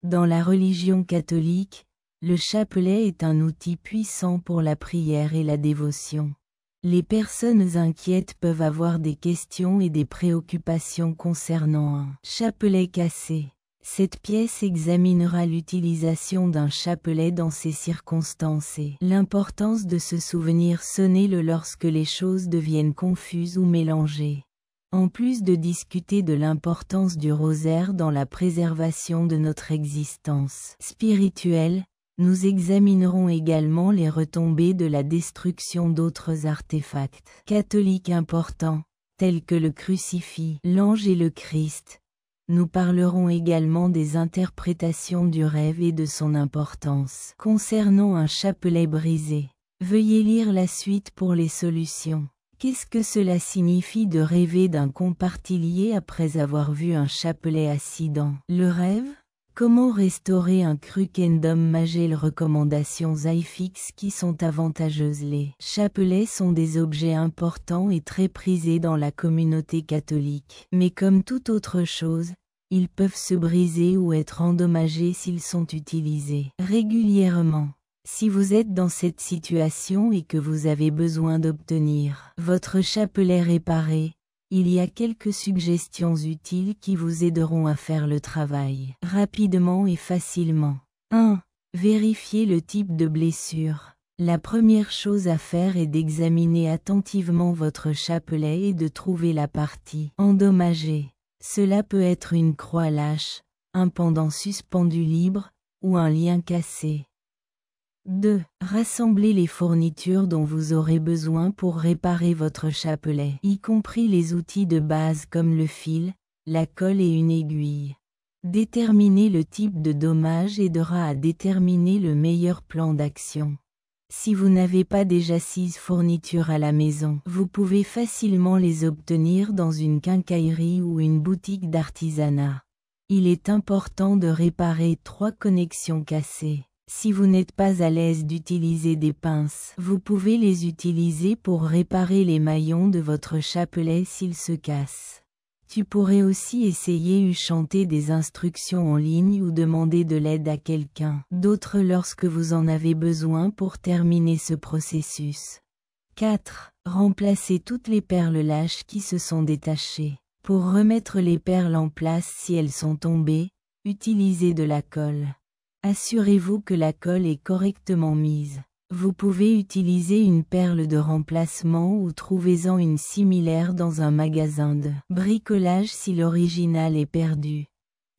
Dans la religion catholique, le chapelet est un outil puissant pour la prière et la dévotion. Les personnes inquiètes peuvent avoir des questions et des préoccupations concernant un chapelet cassé. Cette pièce examinera l'utilisation d'un chapelet dans ces circonstances et l'importance de se souvenir sonnez-le lorsque les choses deviennent confuses ou mélangées. En plus de discuter de l'importance du rosaire dans la préservation de notre existence spirituelle, nous examinerons également les retombées de la destruction d'autres artefacts catholiques importants, tels que le crucifix, l'ange et le Christ. Nous parlerons également des interprétations du rêve et de son importance. Concernant un chapelet brisé, veuillez lire la suite pour les solutions. Qu'est-ce que cela signifie de rêver d'un compartilier après avoir vu un chapelet assis dans le rêve? Comment restaurer un crucendum magel? Recommandations iFix qui sont avantageuses. Les chapelets sont des objets importants et très prisés dans la communauté catholique. Mais comme toute autre chose, ils peuvent se briser ou être endommagés s'ils sont utilisés régulièrement. Si vous êtes dans cette situation et que vous avez besoin d'obtenir votre chapelet réparé, il y a quelques suggestions utiles qui vous aideront à faire le travail rapidement et facilement. 1. Vérifiez le type de blessure. La première chose à faire est d'examiner attentivement votre chapelet et de trouver la partie endommagée. Cela peut être une croix lâche, un pendant suspendu libre, ou un lien cassé. 2. Rassemblez les fournitures dont vous aurez besoin pour réparer votre chapelet, y compris les outils de base comme le fil, la colle et une aiguille. Déterminer le type de dommage aidera à déterminer le meilleur plan d'action. Si vous n'avez pas déjà ces fournitures à la maison, vous pouvez facilement les obtenir dans une quincaillerie ou une boutique d'artisanat. Il est important de réparer 3 connexions cassées. Si vous n'êtes pas à l'aise d'utiliser des pinces, vous pouvez les utiliser pour réparer les maillons de votre chapelet s'ils se cassent. Tu pourrais aussi essayer chanter des instructions en ligne ou demander de l'aide à quelqu'un d'autre lorsque vous en avez besoin pour terminer ce processus. 4. Remplacez toutes les perles lâches qui se sont détachées. Pour remettre les perles en place si elles sont tombées, utilisez de la colle. Assurez-vous que la colle est correctement mise. Vous pouvez utiliser une perle de remplacement ou trouvez-en une similaire dans un magasin de bricolage si l'original est perdu.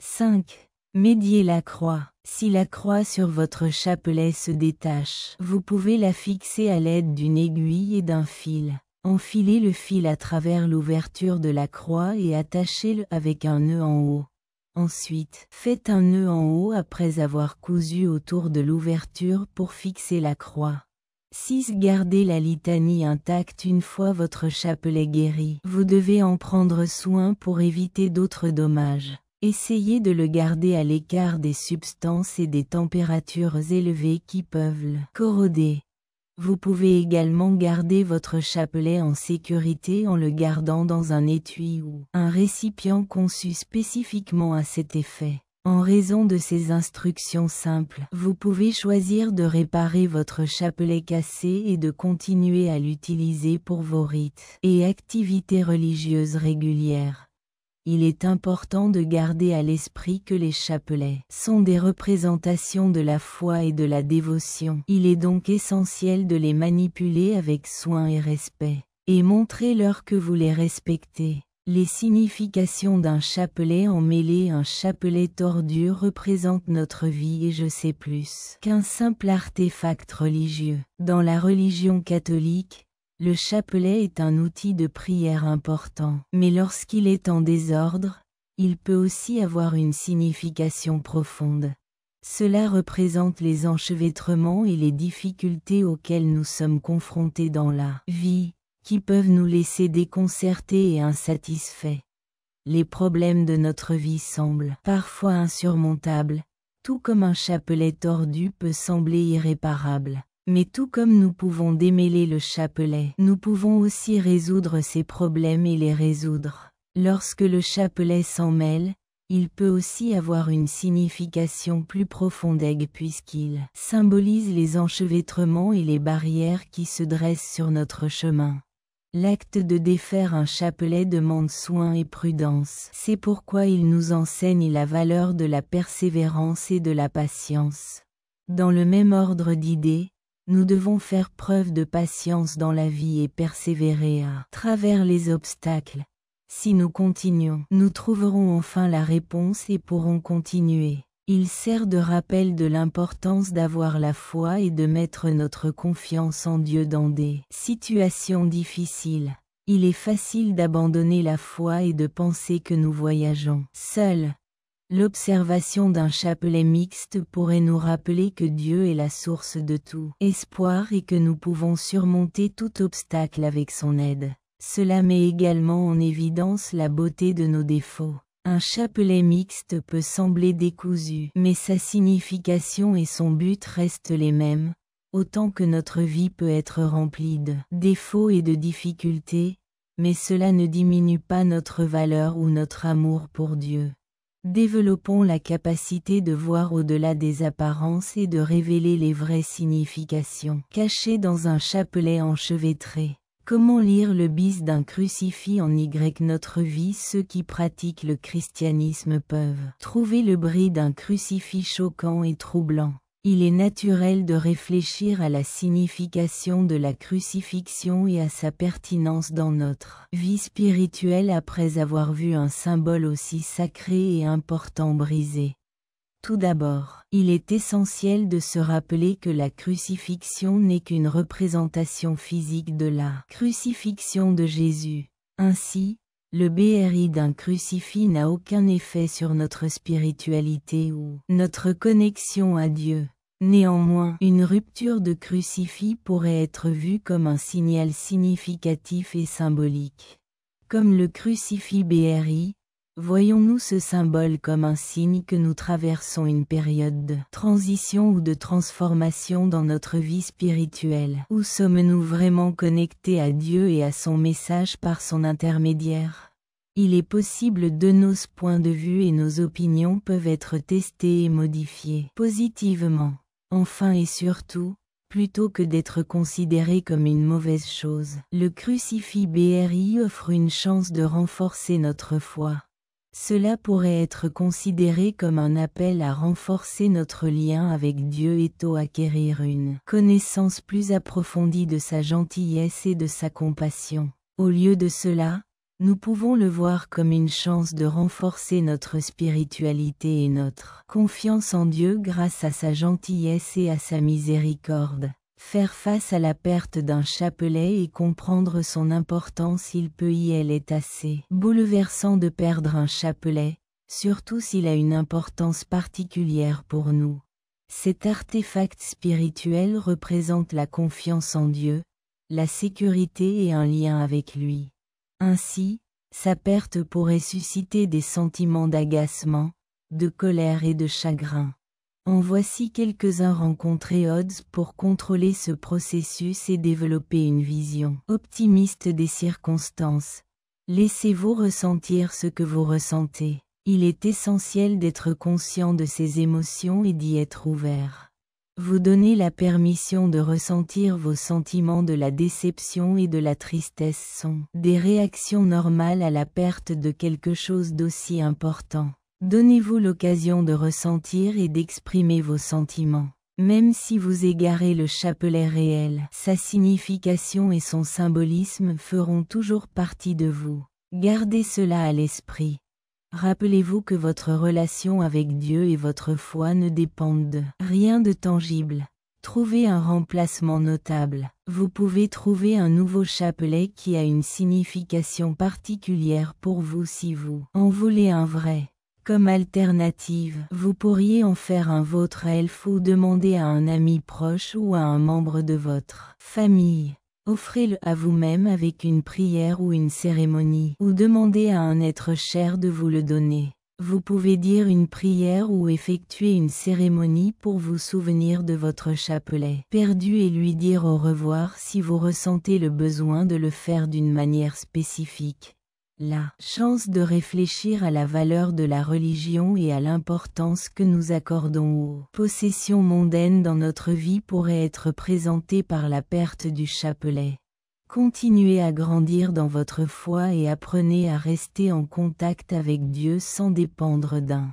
5. Médiez la croix. Si la croix sur votre chapelet se détache, vous pouvez la fixer à l'aide d'une aiguille et d'un fil. Enfilez le fil à travers l'ouverture de la croix et attachez-le avec un nœud en haut. Ensuite, faites un nœud en haut après avoir cousu autour de l'ouverture pour fixer la croix. 6. Gardez la litanie intacte une fois votre chapelet guéri. Vous devez en prendre soin pour éviter d'autres dommages. Essayez de le garder à l'écart des substances et des températures élevées qui peuvent le corroder. Vous pouvez également garder votre chapelet en sécurité en le gardant dans un étui ou un récipient conçu spécifiquement à cet effet. En raison de ces instructions simples, vous pouvez choisir de réparer votre chapelet cassé et de continuer à l'utiliser pour vos rites et activités religieuses régulières. Il est important de garder à l'esprit que les chapelets sont des représentations de la foi et de la dévotion. Il est donc essentiel de les manipuler avec soin et respect, et montrez-leur que vous les respectez. Les significations d'un chapelet emmêlé. Un chapelet tordu représente notre vie et je sais plus qu'un simple artefact religieux. Dans la religion catholique, le chapelet est un outil de prière important, mais lorsqu'il est en désordre, il peut aussi avoir une signification profonde. Cela représente les enchevêtrements et les difficultés auxquelles nous sommes confrontés dans la vie, qui peuvent nous laisser déconcertés et insatisfaits. Les problèmes de notre vie semblent parfois insurmontables, tout comme un chapelet tordu peut sembler irréparable. Mais tout comme nous pouvons démêler le chapelet, nous pouvons aussi résoudre ces problèmes et les résoudre. Lorsque le chapelet s'en mêle, Il peut aussi avoir une signification plus profonde puisqu'il symbolise les enchevêtrements et les barrières qui se dressent sur notre chemin. L'acte de défaire un chapelet demande soin et prudence. C'est pourquoi il nous enseigne la valeur de la persévérance et de la patience. Dans le même ordre d'idées, nous devons faire preuve de patience dans la vie et persévérer à travers les obstacles. Si nous continuons, nous trouverons enfin la réponse et pourrons continuer. Il sert de rappel de l'importance d'avoir la foi et de mettre notre confiance en Dieu dans des situations difficiles. Il est facile d'abandonner la foi et de penser que nous voyageons seuls. L'observation d'un chapelet mixte pourrait nous rappeler que Dieu est la source de tout espoir et que nous pouvons surmonter tout obstacle avec son aide. Cela met également en évidence la beauté de nos défauts. Un chapelet mixte peut sembler décousu, mais sa signification et son but restent les mêmes, autant que notre vie peut être remplie de défauts et de difficultés, mais cela ne diminue pas notre valeur ou notre amour pour Dieu. Développons la capacité de voir au-delà des apparences et de révéler les vraies significations cachées dans un chapelet enchevêtré. Comment lire le bis d'un crucifix en Y? Notre vie. Ceux qui pratiquent le christianisme peuvent trouver le bris d'un crucifix choquant et troublant. Il est naturel de réfléchir à la signification de la crucifixion et à sa pertinence dans notre vie spirituelle après avoir vu un symbole aussi sacré et important brisé. Tout d'abord, il est essentiel de se rappeler que la crucifixion n'est qu'une représentation physique de la crucifixion de Jésus. Ainsi, le BRI d'un crucifix n'a aucun effet sur notre spiritualité ou notre connexion à Dieu. Néanmoins, une rupture de crucifix pourrait être vue comme un signal significatif et symbolique. Comme le crucifix BRI, voyons-nous ce symbole comme un signe que nous traversons une période de transition ou de transformation dans notre vie spirituelle? Où sommes-nous vraiment connectés à Dieu et à son message par son intermédiaire? Il est possible de nos points de vue et nos opinions peuvent être testés et modifiés positivement. Enfin et surtout, plutôt que d'être considéré comme une mauvaise chose, le crucifix BRI offre une chance de renforcer notre foi. Cela pourrait être considéré comme un appel à renforcer notre lien avec Dieu et à acquérir une connaissance plus approfondie de sa gentillesse et de sa compassion. Au lieu de cela, nous pouvons le voir comme une chance de renforcer notre spiritualité et notre confiance en Dieu grâce à sa gentillesse et à sa miséricorde. Faire face à la perte d'un chapelet et comprendre son importance, il peut y être assez bouleversant de perdre un chapelet, surtout s'il a une importance particulière pour nous. Cet artefact spirituel représente la confiance en Dieu, la sécurité et un lien avec lui. Ainsi, sa perte pourrait susciter des sentiments d'agacement, de colère et de chagrin. En voici quelques-uns. Rencontrer odds pour contrôler ce processus et développer une vision optimiste des circonstances. Laissez-vous ressentir ce que vous ressentez. Il est essentiel d'être conscient de ces émotions et d'y être ouvert. Vous donnez la permission de ressentir vos sentiments de la déception et de la tristesse sont des réactions normales à la perte de quelque chose d'aussi important. Donnez-vous l'occasion de ressentir et d'exprimer vos sentiments. Même si vous égarez le chapelet réel, sa signification et son symbolisme feront toujours partie de vous. Gardez cela à l'esprit. Rappelez-vous que votre relation avec Dieu et votre foi ne dépendent de rien de tangible. Trouvez un remplacement notable. Vous pouvez trouver un nouveau chapelet qui a une signification particulière pour vous si vous en voulez un vrai. Comme alternative, vous pourriez en faire un vôtre elfe ou demander à un ami proche ou à un membre de votre famille. Offrez-le à vous-même avec une prière ou une cérémonie, ou demandez à un être cher de vous le donner. Vous pouvez dire une prière ou effectuer une cérémonie pour vous souvenir de votre chapelet perdu et lui dire au revoir si vous ressentez le besoin de le faire d'une manière spécifique. la chance de réfléchir à la valeur de la religion et à l'importance que nous accordons aux possessions mondaines dans notre vie pourrait être présentée par la perte du chapelet. Continuez à grandir dans votre foi et apprenez à rester en contact avec Dieu sans dépendre d'un